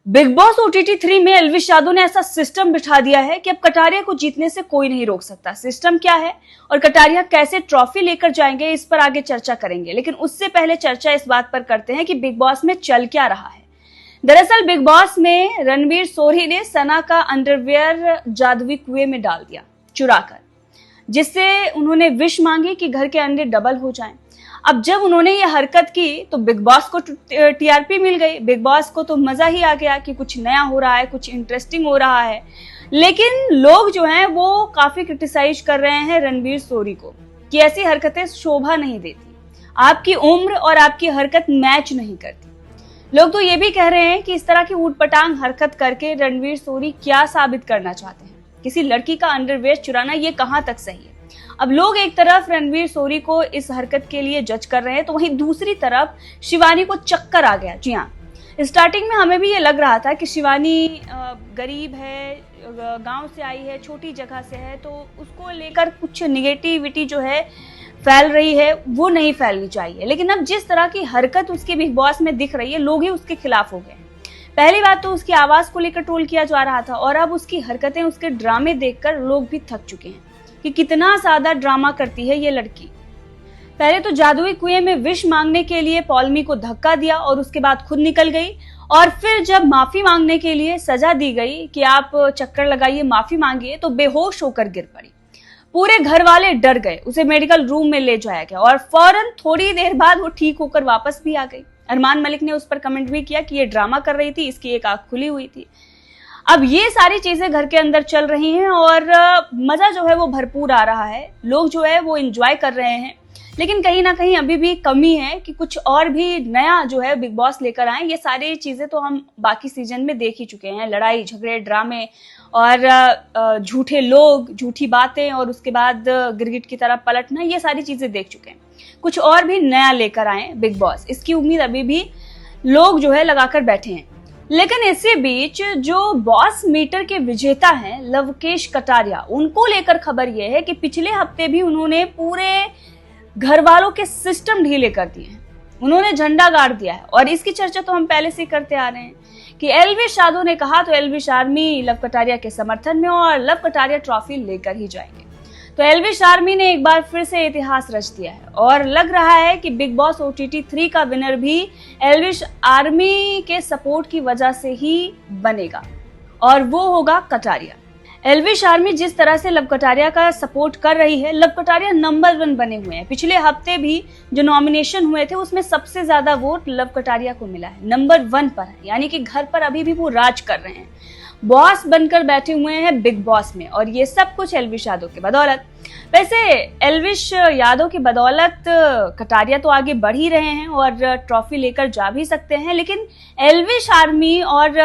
Big boss OTT 3 में एल्विश यादव ने ऐसा सिस्टम बिठा दिया है कि अब कटारिया को जीतने से कोई नहीं रोक सकता। सिस्टम क्या है और कटारिया कैसे ट्रॉफी लेकर जाएंगे, इस पर आगे चर्चा करेंगे, लेकिन उससे पहले चर्चा इस बात पर करते हैं कि बिग बॉस में चल क्या रहा है। दरअसल बिग बॉस में रणवीर सोरी ने सना का अंडरवियर जादुई कुएं में डाल दिया चुराकर, जिससे उन्होंने विश मांगी कि घर के अंडे डबल हो जाएं। अब जब उन्होंने ये हरकत की तो बिग बॉस को टीआरपी मिल गई। बिग बॉस को तो मजा ही आ गया कि कुछ नया हो रहा है, कुछ इंटरेस्टिंग हो रहा है। लेकिन लोग जो हैं वो काफी क्रिटिसाइज कर रहे हैं रणवीर सोरी को कि ऐसी हरकतें शोभा नहीं देती, आपकी उम्र और आपकी हरकत मैच नहीं करती। लोग तो ये भी कह रहे हैं कि इस तरह की ऊटपटांग हरकत करके रणवीर सोरी क्या साबित करना चाहते हैं। किसी लड़की का अंडरवेयर चुराना ये कहां तक सही है। अब लोग एक तरफ रणवीर सोरी को इस हरकत के लिए जज कर रहे हैं, तो वहीं दूसरी तरफ शिवानी को चक्कर आ गया। जी हाँ, स्टार्टिंग में हमें भी ये लग रहा था कि शिवानी गरीब है, गांव से आई है, छोटी जगह से है, तो उसको लेकर कुछ निगेटिविटी जो है फैल रही है, वो नहीं फैलनी चाहिए। लेकिन अब जिस तरह की हरकत उसके बिग बॉस में दिख रही है, लोग ही उसके खिलाफ हो गए। पहली बात तो उसकी आवाज को लेकर ट्रोल किया जा रहा था, और अब उसकी हरकतें, उसके ड्रामे देखकर लोग भी थक चुके हैं कि कितना ज्यादा ड्रामा करती है ये लड़की। पहले तो जादुई कुएं में विश मांगने के लिए पॉलमी को धक्का दिया और उसके बाद खुद निकल गई, और फिर जब माफी मांगने के लिए सजा दी गई कि आप चक्कर लगाइए, माफी मांगिए, तो बेहोश होकर गिर पड़ी। पूरे घर वाले डर गए, उसे मेडिकल रूम में ले जाया गया और फौरन थोड़ी देर बाद वो ठीक होकर वापस भी आ गई। अरमान मलिक ने उस पर कमेंट भी किया कि ये ड्रामा कर रही थी, इसकी एक आंख खुली हुई थी। अब ये सारी चीजें घर के अंदर चल रही हैं और मजा जो है वो भरपूर आ रहा है, लोग जो है वो एंजॉय कर रहे हैं। लेकिन कहीं ना कहीं अभी भी कमी है कि कुछ और भी नया जो है बिग बॉस लेकर आए। ये सारी चीजें तो हम बाकी सीजन में देख ही चुके हैं, लड़ाई झगड़े, ड्रामे और झूठे लोग, झूठी बातें, और उसके बाद गिरगिट की तरह पलटना, ये सारी चीजें देख चुके हैं। कुछ और भी नया लेकर आए बिग बॉस, इसकी उम्मीद अभी भी लोग जो है लगाकर बैठे हैं। लेकिन इसी बीच जो बॉस मीटर के विजेता हैं लवकेश कटारिया, उनको लेकर खबर यह है कि पिछले हफ्ते भी उन्होंने पूरे घर वालों के सिस्टम ढीले कर दिए हैं, उन्होंने झंडा गाड़ दिया है। और इसकी चर्चा तो हम पहले से करते आ रहे हैं कि एल्विश यादव ने कहा तो एल्विश आर्मी लव कटारिया के समर्थन में, और लव कटारिया ट्रॉफी लेकर ही जाएंगे। तो एल्विश आर्मी ने एक बार फिर से इतिहास रच दिया है और लग रहा है कि बिग बॉस ओटीटी 3 का विनर भी एल्विश आर्मी के सपोर्ट की वजह से ही बनेगा, और वो होगा कटारिया। एल्विश आर्मी जिस तरह से लव कटारिया का सपोर्ट कर रही है, लव कटारिया नंबर 1 बने हुए हैं। पिछले हफ्ते भी जो नॉमिनेशन हुए थे उसमें सबसे ज्यादा वोट लव कटारिया को मिला है, नंबर 1 पर है, यानी कि घर पर अभी भी वो राज कर रहे हैं, बॉस बनकर बैठे हुए हैं बिग बॉस में, और ये सब कुछ एल्विश यादव की बदौलत। वैसे एल्विश यादव की बदौलत कटारिया तो आगे बढ़ ही रहे हैं और ट्रॉफी लेकर जा भी सकते हैं, लेकिन एल्विश आर्मी और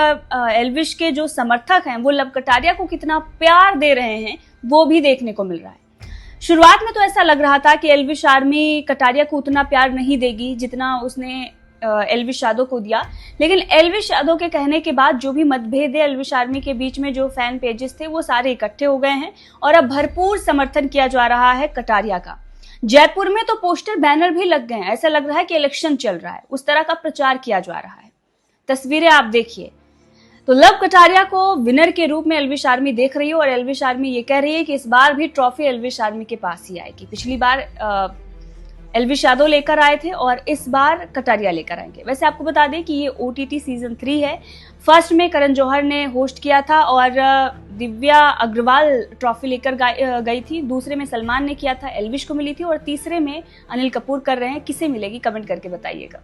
एल्विश के जो समर्थक हैं वो लव कटारिया को कितना प्यार दे रहे हैं वो भी देखने को मिल रहा है। शुरुआत में तो ऐसा लग रहा था कि एल्विश आर्मी कटारिया को उतना प्यार नहीं देगी जितना उसने एल्विश यादव को दिया, लेकिन एल्विश यादव के कहने के बाद जो भी मतभेद है एल्विश आर्मी के बीच में, जो फैन पेजेस थे वो सारे इकट्ठे हो गए हैं और अब भरपूर समर्थन किया जा रहा है कटारिया का। जयपुर में तो पोस्टर बैनर भी लग गए हैं, ऐसा लग रहा है कि इलेक्शन चल रहा है, उस तरह का प्रचार किया जा रहा है। तस्वीरें आप देखिए, तो लव कटारिया को विनर के रूप में एल्विश आर्मी देख रही है, और एल्विश आर्मी ये कह रही है कि इस बार भी ट्रॉफी एल्विश आर्मी के पास ही आएगी। पिछली बार एल्विश यादव लेकर आए थे और इस बार कटारिया लेकर आएंगे। वैसे आपको बता दें कि ये ओटीटी सीजन 3 है। फर्स्ट में करण जौहर ने होस्ट किया था और दिव्या अग्रवाल ट्रॉफी लेकर गई थी, दूसरे में सलमान ने किया था, एल्विश को मिली थी, और तीसरे में अनिल कपूर कर रहे हैं। किसे मिलेगी कमेंट करके बताइएगा।